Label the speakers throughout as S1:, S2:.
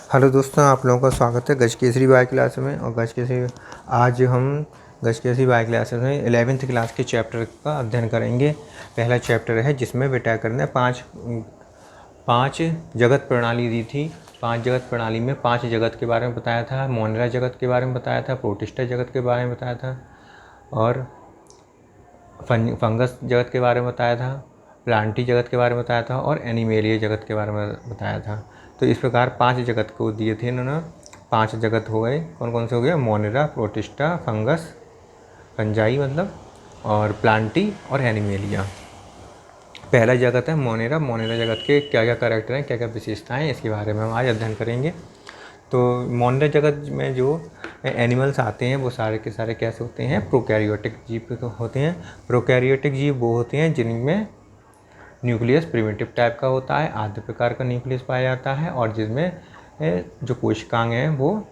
S1: Hello दोस्तों, आप लोगों का स्वागत है गज केसरी बायो क्लास में। और आज हम गज केसरी बायो क्लास में 11th क्लास के चैप्टर का अध्ययन करेंगे। पहला चैप्टर है जिसमें बेटा करना है पाँच जगत प्रणाली दी थी। 5 जगत प्रणाली में 5 जगत के बारे में बताया था। मोनेरा जगत के बारे में बताया था, प्रोटिस्टा जगत के बारे में बताया था, और फंगस जगत के बारे में बताया था, प्लांटी जगत के बारे में बताया था, और एनिमेलिया जगत के बारे में बताया था। तो इस प्रकार 5 जगत को दिए थे इन्होंने। 5 जगत हो गए, कौन कौन से हो गए? मोनेरा, प्रोटिस्टा, फंगस, फंजाई मतलब, और प्लांटी और एनिमेलिया। पहला जगत है मोनेरा। मोनेरा जगत के क्या क्या करैक्टर हैं, क्या क्या विशेषताएं हैं, इसके बारे में हम आज अध्ययन करेंगे। तो मोनेरा जगत में जो एनिमल्स आते हैं वो सारे के सारे कैसे होते हैं? प्रोकैरियोटिक जीव होते हैं। प्रोकैरियोटिक जीव वो होते हैं जिनमें न्यूक्लियस प्रिमिटिव टाइप का होता है, आद्य प्रकार का न्यूक्लियस पाया जाता है, और जिसमें जो कोशिकांग हैं वो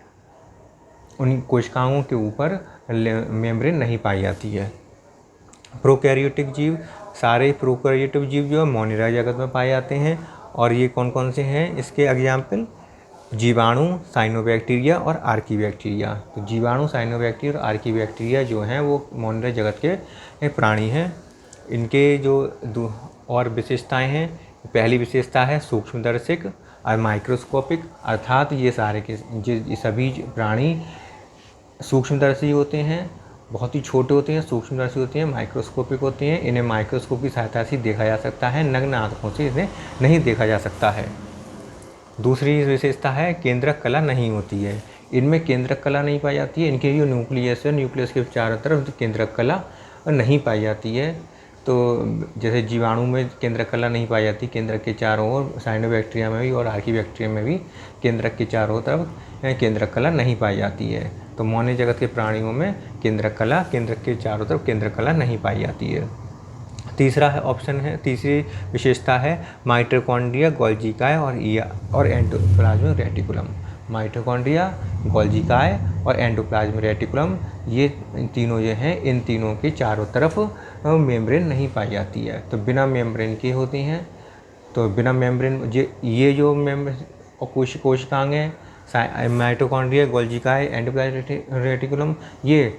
S1: उन कोशिकाओं के ऊपर मेम्ब्रेन नहीं पाई जाती है। प्रोकैरियोटिक जीव, सारे प्रोकैरियोटिक जीव जो है मोनेरा जगत में पाए जाते हैं। और ये कौन कौन से हैं इसके एग्जाम्पल? जीवाणु, साइनोबैक्टीरिया और आर्कीबैक्टीरिया। तो जीवाणु, साइनोबैक्टीरिया और आर्कीबैक्टीरिया जो हैं वो मोनेरा जगत के प्राणी हैं। इनके जो और विशेषताएं हैं, पहली विशेषता है सूक्ष्मदर्शिक और माइक्रोस्कोपिक, अर्थात ये सारे के सभी प्राणी सूक्ष्मदर्शी होते हैं, बहुत ही छोटे होते हैं, सूक्ष्मदर्शी होते हैं, माइक्रोस्कोपिक होते हैं। इन्हें माइक्रोस्कोप की सहायता से देखा जा सकता है, नग्न आंखों से इन्हें नहीं देखा जा सकता है। दूसरी विशेषता है केंद्रक कला नहीं होती है। इनमें केंद्रक कला नहीं पाई जाती है। इनके जो न्यूक्लियस है, न्यूक्लियस के चारों तरफ केंद्रक कला नहीं पाई जाती है। तो जैसे जीवाणु में केंद्रक कला नहीं पाई जाती, केंद्रक के चारों ओर, साइनोबैक्टीरिया में भी और आर्कीबैक्टीरिया में भी केंद्रक के चारों तरफ केंद्रक कला नहीं पाई जाती है। तो मोनेरा जगत के प्राणियों में केंद्रक के चारों तरफ केंद्रक कला नहीं पाई जाती है। तीसरा है ऑप्शन है, तीसरी विशेषता है माइटोकॉन्ड्रिया, गोल्जिकाय और एंडोप्लाज्मिक रेटिकुलम। माइटोकॉन्ड्रिया, गोल्जिकाय और एंडोप्लाज्मिक रेटिकुलम, ये तीनों जो हैं, इन तीनों के चारों तरफ मेम्ब्रेन नहीं पाई जाती है, तो बिना मेम्ब्रेन के होती हैं। तो बिना मेम्ब्रेन ये जो कोशिकांग हैं, माइटोकॉन्ड्रिया, गोल्जिकाय, एंडोप्लाज्मिक रेटिकुलम, ये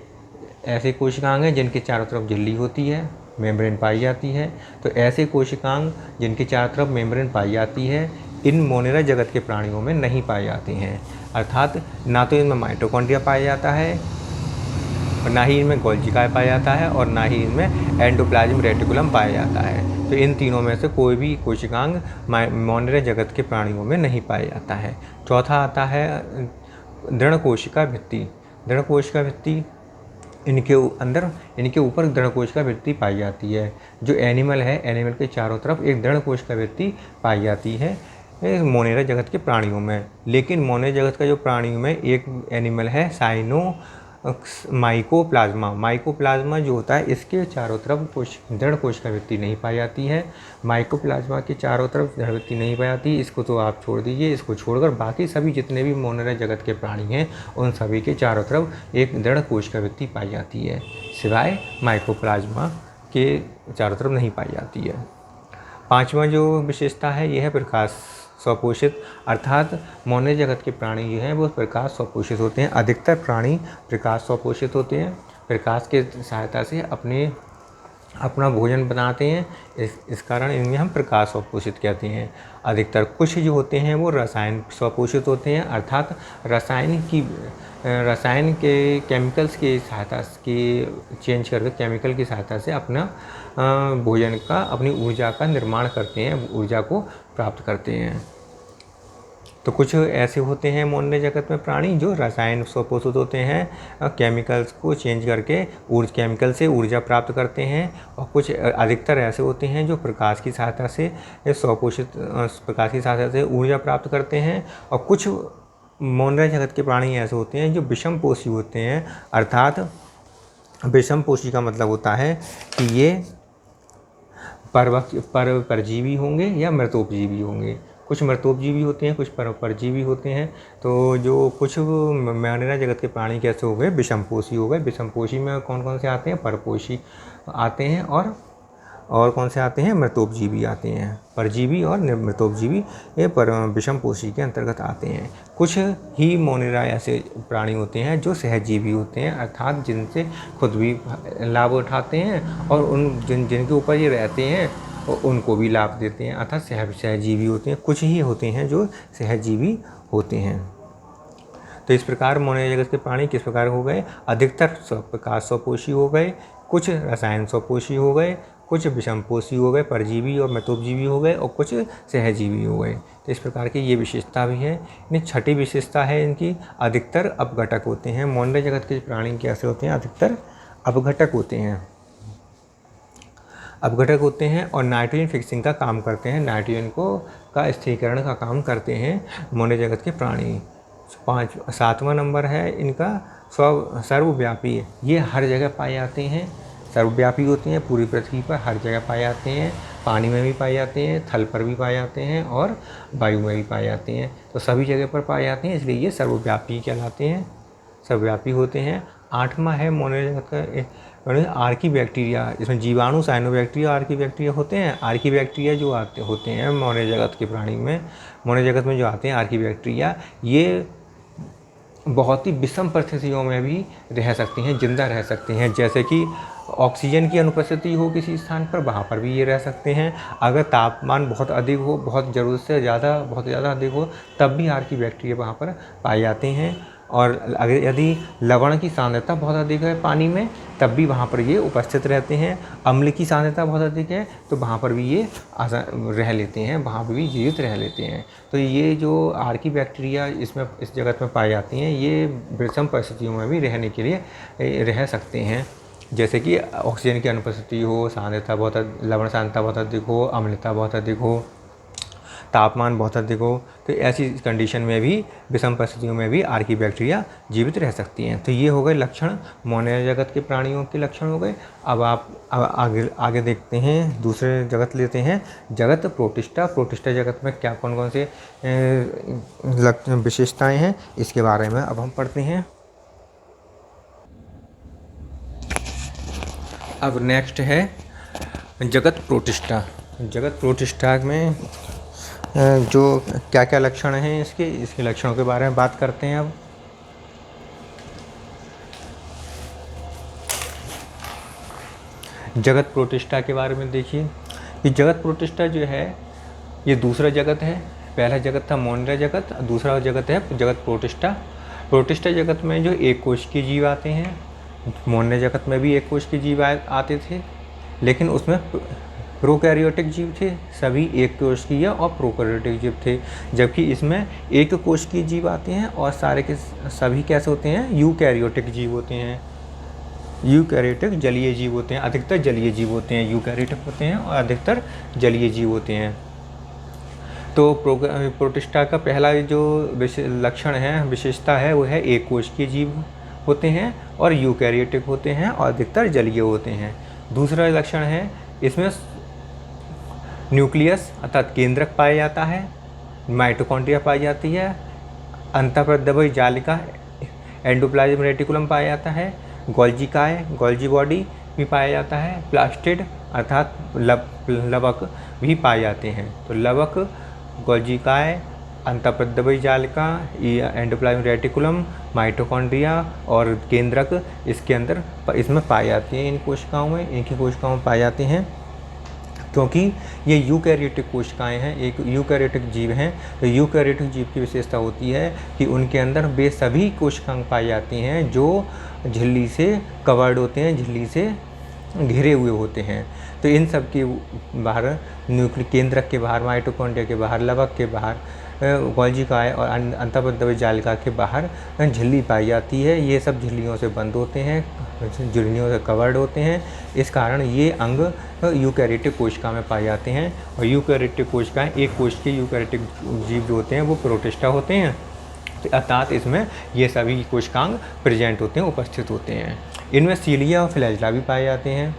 S1: ऐसे कोशिकांग हैं जिनके चारों तरफ झिल्ली होती है, मेम्ब्रेन पाई जाती है। तो ऐसे कोशिकांग जिनके चारों तरफ मेम्ब्रेन पाई जाती है, इन मोनेरा जगत के प्राणियों में नहीं पाए जाते हैं। अर्थात ना तो इनमें माइटोकॉन्ड्रिया पाया जाता है, और ना ही इनमें गोल्जिकाय पाया जाता है, और ना ही इनमें एंडोप्लाज्मिक रेटिकुलम पाया जाता है। तो इन तीनों में से कोई भी कोशिकांग मोनेरा जगत के प्राणियों में नहीं पाया जाता है। चौथा आता है दृढ़ कोशिका भित्ति। दृढ़ कोशिका भित्ति, इनके ऊपर दृढ़ कोशिका भित्ति पाई जाती है। जो एनिमल है, एनिमल के चारों तरफ एक दृढ़ कोशिका भित्ति पाई जाती है मोनेरा जगत के प्राणियों में। लेकिन मोनेरा जगत का जो प्राणियों में एक एनिमल है माइकोप्लाज्मा। माइकोप्लाज्मा जो होता है, इसके चारों तरफ दृढ़ कोशिका भित्ति नहीं पाई जाती है। माइकोप्लाज्मा के चारों तरफ दृढ़ भित्ति नहीं पाई जाती। इसको तो आप छोड़ दीजिए, इसको छोड़कर बाकी सभी जितने भी मोनेरा जगत के प्राणी हैं, उन सभी के चारों तरफ एक दृढ़ कोशिका भित्ति पाई जाती है, सिवाय माइकोप्लाज्मा के चारों तरफ नहीं पाई जाती है। पांचवा जो विशेषता है, यह है प्रकाश स्वपोषित, अर्थात मोनेरा जगत के प्राणी जो हैं वो प्रकाश स्वपोषित होते हैं। अधिकतर प्राणी प्रकाश स्वपोषित होते हैं, प्रकाश के सहायता से अपना भोजन बनाते हैं। इस कारण इनमें हम प्रकाश स्वपोषित कहते हैं। अधिकतर कुछ जो होते हैं वो रसायन स्वपोषित होते हैं, अर्थात रसायन के केमिकल्स की सहायता के चेंज करके केमिकल की सहायता से अपना भोजन का, अपनी ऊर्जा का निर्माण करते हैं, ऊर्जा को प्राप्त करते हैं। तो कुछ ऐसे होते हैं मोनेरा जगत में प्राणी जो रसायन स्वपोषित होते हैं, केमिकल्स को चेंज करके केमिकल से ऊर्जा प्राप्त करते हैं। और कुछ अधिकतर ऐसे होते हैं जो प्रकाश की सहायता से ऊर्जा प्राप्त करते हैं। और कुछ मोनेरा जगत के प्राणी ऐसे होते हैं जो विषमपोषी होते हैं, अर्थात विषमपोषी का मतलब होता है कि ये परजीवी होंगे या मृतोपजीवी होंगे। कुछ मृतोपजीवी होते हैं, कुछ परजीवी होते हैं। तो जो कुछ मोनेरा जगत के प्राणी कैसे हो गए? विषमपोषी हो गए। विषमपोषी में कौन कौन से आते हैं? परपोषी आते हैं और और कौन से आते हैं, मृतोपजीवी आते हैं, परजीवी और मृतोपजीवी ये पर विषमपोषी के अंतर्गत आते हैं। कुछ ही मोनेरा ऐसे प्राणी होते हैं जो सहजीवी होते हैं, अर्थात जिनसे खुद भी लाभ उठाते हैं और जिनके ऊपर ये रहते हैं उनको भी लाभ देते हैं, अर्थात सहजीवी होते हैं। कुछ ही होते हैं जो सहजीवी होते हैं। तो इस प्रकार मोनेरा जगत के प्राणी किस प्रकार हो गए, अधिकतर प्रकाश स्वपोषी हो गए, कुछ रसायन स्वपोषी हो गए, कुछ विषमपोषी हो गए, परजीवी और मृतोपजीवी हो गए और कुछ सहजीवी हो गए। तो इस प्रकार की ये विशेषता भी है। इनकी छठी विशेषता है इनकी अधिकतर अपघटक होते हैं। मोनेरा जगत के प्राणी कैसे होते हैं, अधिकतर अपघटक होते हैं, अपघटक होते हैं और नाइट्रोजन फिक्सिंग का काम करते हैं, नाइट्रोजन का स्थिरीकरण का काम करते हैं मोनेरा जगत के प्राणी। 7वां नंबर है इनका सर्वव्यापी। ये हर जगह पाए जाते हैं, सर्वव्यापी होते हैं, पूरी पृथ्वी पर हर जगह पाए जाते हैं, पानी में भी पाए जाते हैं, थल पर भी पाए जाते हैं और वायु में भी पाए जाते हैं। तो सभी जगह पर पाए जाते हैं, इसलिए ये सर्वव्यापी कहलाते हैं, सर्वव्यापी होते हैं। 8वां है मोनेरा जगत का आर्की बैक्टीरिया। इसमें जीवाणु, साइनोबैक्टीरिया, आर्की बैक्टीरिया होते हैं। आर्की बैक्टीरिया जो होते हैं मोनेरा जगत के प्राणी में, मोनेरा जगत में जो आते हैं आर्की बैक्टीरिया, ये बहुत ही विषम परिस्थितियों में भी रह सकती हैं, जिंदा रह सकती हैं। जैसे कि ऑक्सीजन की अनुपस्थिति हो किसी स्थान पर, वहाँ पर भी ये रह सकते हैं। अगर तापमान बहुत अधिक हो, बहुत ज़रूरत से ज़्यादा, बहुत ज़्यादा अधिक हो, तब भी आर्की बैक्टीरिया वहाँ पर पाए जाते हैं। और अगर यदि लवण की सांद्रता बहुत अधिक है पानी में, तब भी वहाँ पर ये उपस्थित रहते हैं। अम्ल की सांद्रता बहुत अधिक है तो वहाँ पर भी ये रह लेते हैं, वहाँ पर भी जीवित रह लेते हैं। तो ये जो आर्की बैक्टीरिया इस जगत में पाई जाती हैं, ये विषम परिस्थितियों में भी रहने के लिए रह सकते हैं। जैसे कि ऑक्सीजन की अनुपस्थिति हो, सांद्रता बहुत, लवण सांद्रता बहुत अधिक हो, अम्लता बहुत अधिक हो, तापमान बहुत अधिक हो, तो ऐसी कंडीशन में भी, विषम परिस्थितियों में भी आर्की बैक्टीरिया जीवित रह सकती हैं। तो ये हो गए लक्षण, मोनेरा जगत के प्राणियों के लक्षण हो गए। अब आगे देखते हैं, दूसरे जगत लेते हैं, जगत प्रोटिस्टा। प्रोटिस्टा जगत में क्या कौन कौन से विशेषताएँ हैं, इसके बारे में अब हम पढ़ते हैं। अब नेक्स्ट है जगत प्रोटिस्टा। जगत प्रोटिस्टा में जो क्या क्या लक्षण हैं इसके लक्षणों के बारे में बात करते हैं। अब जगत प्रोटिस्टा के बारे में देखिए, ये जगत प्रोटिस्टा जो है ये दूसरा जगत है। पहला जगत था मोनेरा जगत, दूसरा जगत है जगत प्रोटिस्टा। प्रोटिस्टा जगत में जो एक कोश के जीव आते हैं, मोनेरा जगत में भी एक कोश के जीव आते थे, लेकिन उसमें प्रोकैरियोटिक जीव थे, सभी एक कोश की और प्रोकैरियोटिक जीव थे। जबकि इसमें एक कोश की जीव आते हैं और सारे के सभी कैसे होते हैं, यूकैरियोटिक जीव होते हैं। यूकैरियोटिक जलीय जीव होते हैं, अधिकतर जलीय जीव होते हैं, यूकैरियोटिक होते हैं और अधिकतर जलीय जीव होते हैं। तो प्रोटिस्टा का पहला जो लक्षण है, विशेषता है, वो है एक कोश के जीव होते हैं और यूकैरियोटिक होते हैं और अधिकतर जलीय होते हैं। दूसरा लक्षण है, इसमें न्यूक्लियस अर्थात केंद्रक पाया जाता है, माइटोकॉन्ड्रिया पाई जाती है, अंतःप्रद्रव्य जालिका एंडोप्लाज्म रेटिकुलम पाया जाता है, गोल्जी काय, गोल्जी बॉडी भी पाया जाता है, प्लास्टिड अर्थात लवक भी पाए जाते हैं। तो लवक, गोल्जी काय, अंतःप्रद्रव्य जालिका, एंडोप्लाज्म रेटिकुलम, माइटोकॉन्ड्रिया और केंद्रक इसमें पाए जाते हैं। इन कोशिकाओं में, इनकी कोशिकाओं में पाए जाते हैं, क्योंकि ये यूकैरियोटिक कोशिकाएं हैं, एक यूकैरियोटिक जीव हैं। तो यूकैरियोटिक जीव की विशेषता होती है कि उनके अंदर वे सभी कोशिकाएं पाई जाती हैं जो झिल्ली से कवर्ड होते हैं, झिल्ली से घिरे हुए होते हैं। तो इन सब के बाहर केंद्रक के बाहर, माइटोकॉन्ड्रिया के बाहर, लवक के बाहर, गोल्जी काय और अंतःप्रद्रव्य जालिका के बाहर झिल्ली पाई जाती है। ये सब झिल्लियों से बंद होते हैं, झिल्लियों से कवर्ड होते हैं। इस कारण ये अंग यूकैरियोटिक कोशिका में पाए जाते हैं। और यूकैरियोटिक कोशिकाएं, एक कोश के यूकैरियोटिक जीव जो होते हैं वो प्रोटिस्टा होते हैं, अर्थात इसमें ये सभी कोशिकांग प्रेजेंट होते हैं, उपस्थित होते हैं। इनमें सीलिया और फ्लैजेला भी पाए जाते हैं।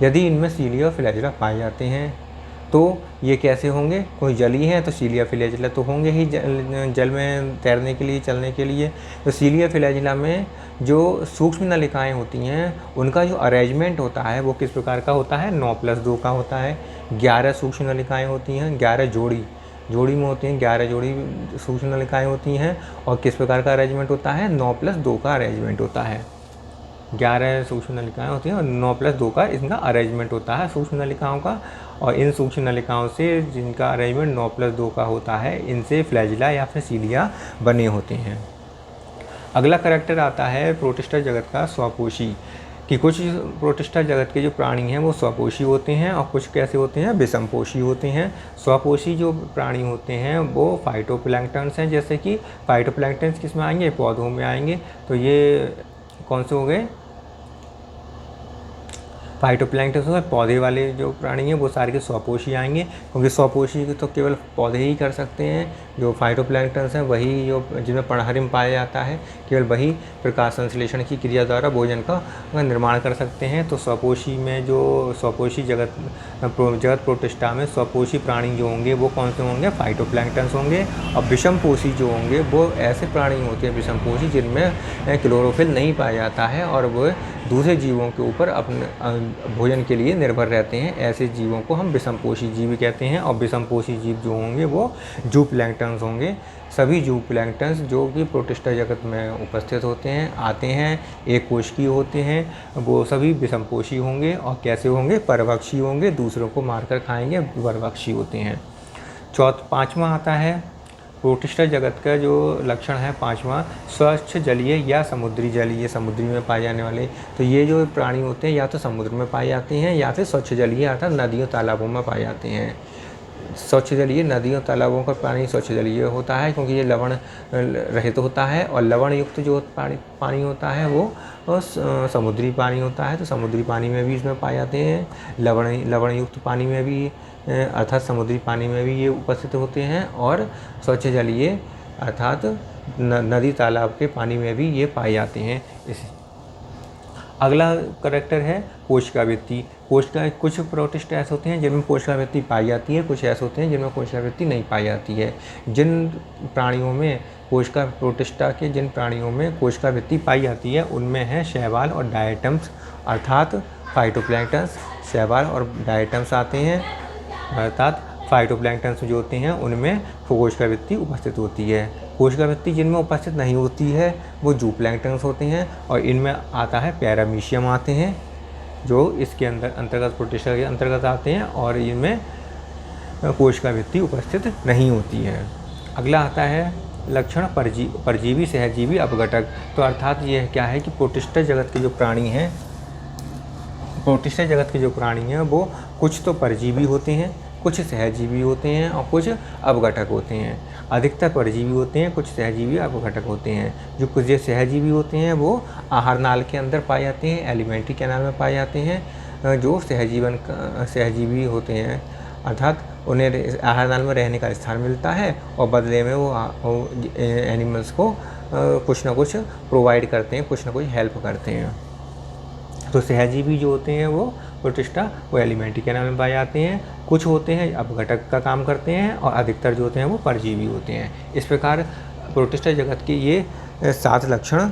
S1: यदि इनमें सीलिया और फ्लैजेला पाए जाते हैं तो ये कैसे होंगे, कोई जलीय हैं तो सीलिया फ्लैजिला तो होंगे ही जल में तैरने के लिए, चलने के लिए। तो सीलिया फ्लैजिला में जो सूक्ष्म नलिकाएं होती हैं उनका जो अरेंजमेंट होता है वो किस प्रकार का होता है, 9+2 का होता है। 11 सूक्ष्म नलिकाएं होती हैं, 11 जोड़ी में होती हैं, 11 जोड़ी सूक्ष्म नलिकाएं होती हैं। और किस प्रकार का अरेंजमेंट होता है, 9+2 का अरेंजमेंट होता है। 11 सूक्ष्म नलिकाएं होती हैं और 9+2 का इनका अरेंजमेंट होता है सूक्ष्म नलिकाओं का। और इन सूक्ष्म नलिकाओं से जिनका अरेंजमेंट 9+2 का होता है, इनसे फ्लैजिला या फिर सीलिया बने होते हैं। अगला करैक्टर आता है प्रोटिस्टा जगत का स्वपोषी, कि कुछ प्रोटिस्टा जगत के जो प्राणी हैं वो स्वपोषी होते हैं और कुछ कैसे होते हैं, विषमपोषी होते हैं। स्वपोषी जो प्राणी होते हैं वो फाइटोप्लैंक्टन्स हैं, जैसे कि फाइटोप्लैंक्टन्स किस में आएंगे, पौधों में आएंगे। तो ये कौन से हो गए, फाइटोप्लैंक्टन्स हो गए, पौधे वाले जो प्राणी हैं वो सारे के स्वपोषी आएंगे, क्योंकि स्वपोषी तो केवल पौधे ही कर सकते हैं। जो फाइटोप्लैंक्टन्स हैं वही जो जिनमें पर्णहरिम पाया जाता है, केवल वही प्रकाश संश्लेषण की क्रिया द्वारा भोजन का निर्माण कर सकते हैं। तो स्वपोषी में जो स्वपोषी जगत प्रोटिस्टा में स्वपोषी प्राणी जो होंगे वो कौन से होंगे, फाइटोप्लैंक्टन्स होंगे। और विषमपोषी जो होंगे वो ऐसे प्राणी होते हैं विषमपोषी जिनमें क्लोरोफिल नहीं पाया जाता है और वो दूसरे जीवों के ऊपर अपने भोजन के लिए निर्भर रहते हैं। ऐसे जीवों को हम विषमपोषी जीव कहते हैं। और विषमपोषी जीव जो होंगे वो जूप्लैंक्टन्स होंगे। सभी जूप्लैंक्टन्स जो कि प्रोटिस्टा जगत में उपस्थित होते हैं, आते हैं, एक कोशिकीय होते हैं, वो सभी विषमपोषी होंगे। और कैसे होंगे, परभक्षी होंगे, दूसरों को मारकर खाएंगे, परभक्षी होते हैं। पाँचवा आता है प्रोटिस्टा जगत का जो लक्षण है, पांचवा, स्वच्छ जलीय या समुद्री जलीय, समुद्री में पाए जाने वाले। तो ये जो प्राणी होते हैं या तो समुद्र में पाए जाते हैं या फिर स्वच्छ जलीय अर्थात नदियों तालाबों में पाए जाते हैं। स्वच्छ जलीय नदियों तालाबों का पानी स्वच्छ जलीय होता है क्योंकि ये लवण रहित होता है। और लवण युक्त जो पानी होता है वो समुद्री पानी होता है। तो समुद्री पानी में भी इसमें पाए जाते हैं। लवण युक्त पानी में भी अर्थात समुद्री पानी में भी ये उपस्थित होते हैं। और स्वच्छ जलीय अर्थात नदी तालाब के पानी में भी ये पाए जाते हैं। अगला करैक्टर है कोशिकावृत्ति। कुछ प्रोटिस्ट ऐसे होते हैं जिनमें कोशिकावृत्ति पाई जाती है, कुछ ऐसे होते हैं जिनमें कोशिकावृत्ति नहीं पाई जाती है। जिन प्राणियों में प्रोटिस्टा के जिन प्राणियों में कोशिकावृत्ति पाई जाती है उनमें है शैवाल और डायटम्स अर्थात फाइटोप्लैंक्टन्स। शैवाल और डायटम्स आते हैं अर्थात फाइटोप्लैंक्टन्स जो होते हैं उनमें कोशिकावृत्ति उपस्थित होती है। कोशिकावृत्ति जिनमें उपस्थित नहीं होती है वो जूप्लैंक्टन्स होते हैं। और इनमें आता है पैरामीशियम आते हैं जो इसके अंतर्गत प्रोटिस्टा के अंतर्गत आते हैं और इनमें कोशिकावृत्ति उपस्थित नहीं होती है। अगला आता है लक्षण परजीवी सहजीवी अपघटक। तो अर्थात ये क्या है कि प्रोटिस्टा जगत के जो प्राणी हैं, प्रोटिस्टा जगत के जो प्राणी हैं वो कुछ तो परजीवी होते हैं, कुछ सहजीवी होते हैं और कुछ अपघटक होते हैं। अधिकतर परजीवी होते हैं, कुछ सहजीवी अपघटक होते हैं। जो कुछ सहजीवी होते हैं वो आहार नाल के अंदर पाए जाते हैं, एलिमेंट्री कैनाल में पाए जाते हैं। जो सहजीवी होते हैं अर्थात उन्हें आहार नाल में रहने का स्थान मिलता है और बदले में वो एनिमल्स को कुछ ना कुछ प्रोवाइड करते हैं, कुछ ना कुछ हेल्प करते हैं। तो सहजीवी जो होते हैं वो प्रोटिस्टा वो एलिमेंट्री कैनाल में पाए जाते हैं। कुछ होते हैं अपघटक का काम करते हैं और अधिकतर जो होते हैं वो परजीवी होते हैं। इस प्रकार प्रोटिस्टा जगत के ये 7 लक्षण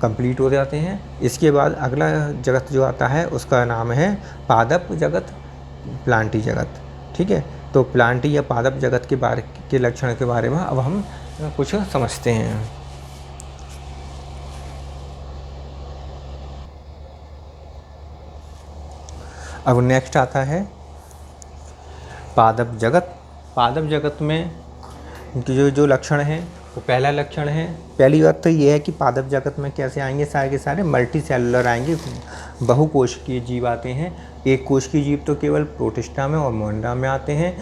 S1: कंप्लीट हो जाते हैं। इसके बाद अगला जगत जो आता है उसका नाम है पादप जगत, प्लांटी जगत। ठीक है, तो प्लांटी या पादप जगत के लक्षण के बारे में अब हम कुछ समझते हैं। अब नेक्स्ट आता है पादप जगत। पादप जगत में जो लक्षण हैं वो पहला लक्षण है, पहली बात तो ये है कि पादप जगत में कैसे आएंगे, सारे के सारे मल्टी सेलुलर आएंगे, बहुकोशिकीय जीव आते हैं। एक कोशिकीय जीव तो केवल प्रोटिस्टा में और मोनिरा में आते हैं।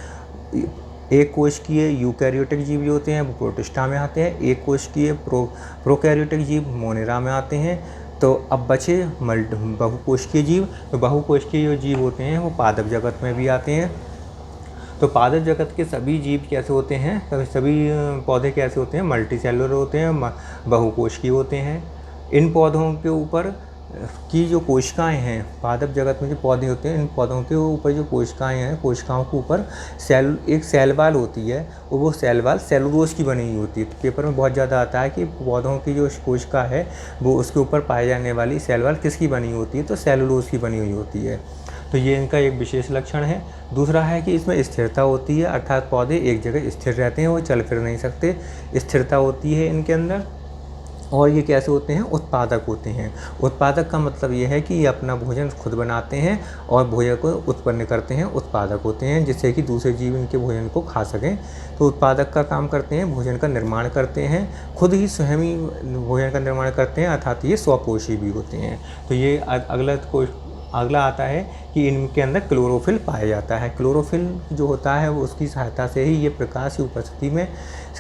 S1: एक कोशिकीय यूकैरियोटिक जीव जो होते हैं वो प्रोटिस्टा में आते हैं। एक कोशिकीय प्रोकैरियोटिक जीव मोनिरा में आते हैं। तो अब बचे बहुकोशिकीय जीव। तो बहुकोशिकीय जो जीव होते हैं वो पादप जगत में भी आते हैं। तो पादप जगत के सभी जीव कैसे होते हैं, सभी पौधे कैसे होते हैं, मल्टी सेलुलर होते हैं, बहुकोशिकीय होते हैं। इन पौधों के ऊपर की जो कोशिकाएं हैं, पादप जगत में जो पौधे होते हैं, इन पौधों के ऊपर जो कोशिकाएं हैं, कोशिकाओं के ऊपर एक सेल वाल होती है, और वो सेल वाल सेलुलोज की बनी हुई होती है। तो पेपर में बहुत ज़्यादा आता है कि पौधों की जो कोशिका है वो उसके ऊपर पाए जाने वाली सेल वाल किसकी बनी होती है, तो सेलुलोज की बनी हुई होती है। तो ये इनका एक विशेष लक्षण है। दूसरा है कि इसमें स्थिरता होती है, अर्थात पौधे एक जगह स्थिर रहते हैं, वो चल फिर नहीं सकते, स्थिरता होती है इनके अंदर। और ये कैसे होते हैं, उत्पादक होते हैं। उत्पादक का मतलब ये है कि ये अपना भोजन खुद बनाते हैं और भोजन को उत्पन्न करते हैं, उत्पादक होते हैं, जिससे कि दूसरे जीव इनके भोजन को खा सकें। तो उत्पादक का काम करते हैं, भोजन का निर्माण करते हैं, खुद ही स्वयं ही भोजन का निर्माण करते हैं, अर्थात ये स्वपोषी भी होते हैं। तो ये अगला आता है कि इनके अंदर क्लोरोफिल पाया जाता है। क्लोरोफिल जो होता है वो उसकी सहायता से ही ये प्रकाश की उपस्थिति में,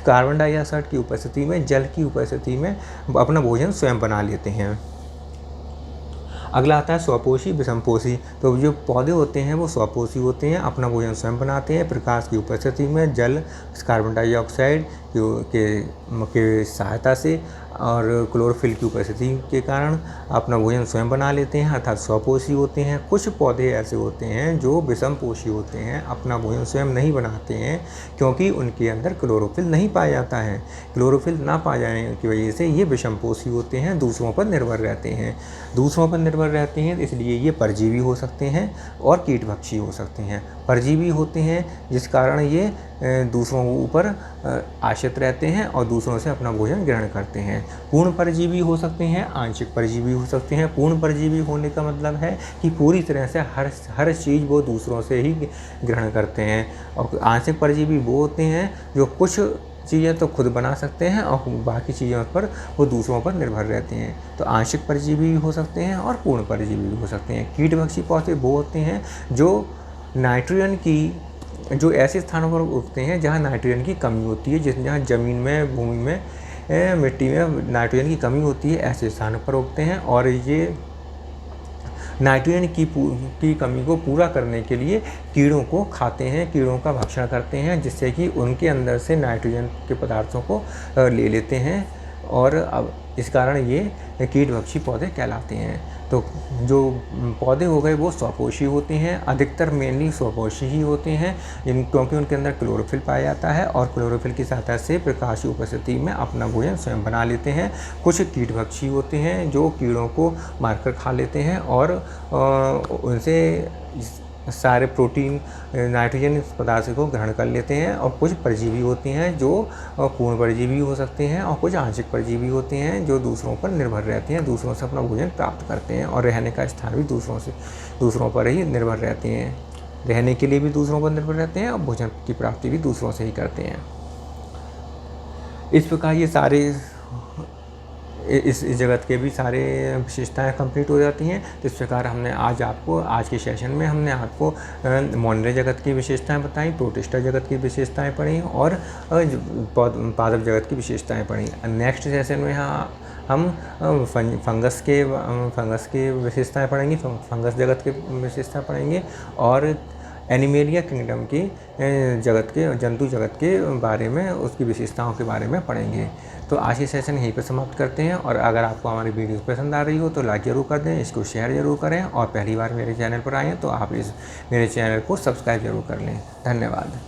S1: कार्बन डाइऑक्साइड की उपस्थिति में, जल की उपस्थिति में अपना भोजन स्वयं बना लेते हैं। अगला आता है स्वपोषी विषमपोषी। तो जो पौधे होते हैं वो स्वपोषी होते हैं, अपना भोजन स्वयं बनाते हैं प्रकाश की उपस्थिति में, जल, कार्बन डाइऑक्साइड के सहायता से और क्लोरोफिल की उपस्थिति के कारण अपना भोजन स्वयं बना लेते हैं, अर्थात स्वपोषी होते हैं। कुछ पौधे ऐसे होते हैं जो विषमपोषी होते हैं, अपना भोजन स्वयं नहीं बनाते हैं, क्योंकि उनके अंदर क्लोरोफिल नहीं पाया जाता है। क्लोरोफिल ना पाए जाने की वजह से ये विषमपोषी होते हैं, दूसरों पर निर्भर रहते हैं। दूसरों पर निर्भर रहते हैं इसलिए ये परजीवी हो सकते हैं और कीटभक्षी हो सकते हैं। परजीवी होते हैं जिस कारण ये दूसरों के ऊपर आश्रित रहते हैं और दूसरों से अपना भोजन ग्रहण करते हैं। पूर्ण परजीवी हो सकते हैं, आंशिक परजीवी हो सकते हैं। पूर्ण परजीवी होने का मतलब है कि पूरी तरह से हर चीज़ वो दूसरों से ही ग्रहण करते हैं। और आंशिक परजीवी वो होते हैं जो कुछ चीज़ें तो खुद बना सकते हैं और बाकी चीज़ों पर वो दूसरों पर निर्भर रहते हैं। तो आंशिक परजीवी भी हो सकते हैं और पूर्ण परजीवी भी हो सकते हैं। कीटभक्षी पौधे वो होते हैं जो नाइट्रोजन की, जो ऐसे स्थानों पर उगते हैं जहाँ नाइट्रोजन की कमी होती है, जहाँ ज़मीन में, भूमि में, मिट्टी में नाइट्रोजन की कमी होती है, ऐसे स्थानों पर उगते हैं। और ये नाइट्रोजन की कमी को पूरा करने के लिए कीड़ों को खाते हैं, कीड़ों का भक्षण करते हैं, जिससे कि उनके अंदर से नाइट्रोजन के पदार्थों को ले लेते हैं और अब इस कारण ये कीटभक्षी पौधे कहलाते हैं। तो जो पौधे हो गए वो स्वपोषी होते हैं, अधिकतर मेनली स्वपोषी ही होते हैं, क्योंकि उनके अंदर क्लोरोफिल पाया जाता है और क्लोरोफिल की सहायता से प्रकाश की उपस्थिति में अपना भोजन स्वयं बना लेते हैं। कुछ कीटभक्षी होते हैं जो कीड़ों को मारकर खा लेते हैं और उनसे सारे प्रोटीन, नाइट्रोजन पदार्थ को ग्रहण कर लेते हैं। और कुछ परजीवी होते हैं जो पूर्ण परजीवी हो सकते हैं और कुछ आंशिक परजीवी होते हैं जो दूसरों पर निर्भर रहते हैं, दूसरों से अपना भोजन प्राप्त करते हैं और रहने का स्थान भी दूसरों पर ही निर्भर रहते हैं। रहने के लिए भी दूसरों पर निर्भर रहते हैं और भोजन की प्राप्ति भी दूसरों से ही करते हैं। इस प्रकार ये सारे इस जगत के भी सारे विशेषताएं कंप्लीट हो जाती हैं। तो इस प्रकार हमने आज के सेशन में हमने आपको मोनिरा जगत की विशेषताएं बताई, प्रोटिस्टा जगत की विशेषताएं पढ़ी और पादप जगत की विशेषताएं पढ़ी। नेक्स्ट सेशन में हम फंगस के विशेषताएं पढ़ेंगे, फंगस जगत के विशेषता पढ़ेंगे और एनिमेलिया किंगडम की जंतु जगत के बारे में, उसकी विशेषताओं के बारे में पढ़ेंगे। तो आज के सेशन यहीं पर समाप्त करते हैं और अगर आपको हमारी वीडियो पसंद आ रही हो तो लाइक ज़रूर कर दें, इसको शेयर ज़रूर करें और पहली बार मेरे चैनल पर आएँ तो आप मेरे चैनल को सब्सक्राइब ज़रूर कर लें। धन्यवाद।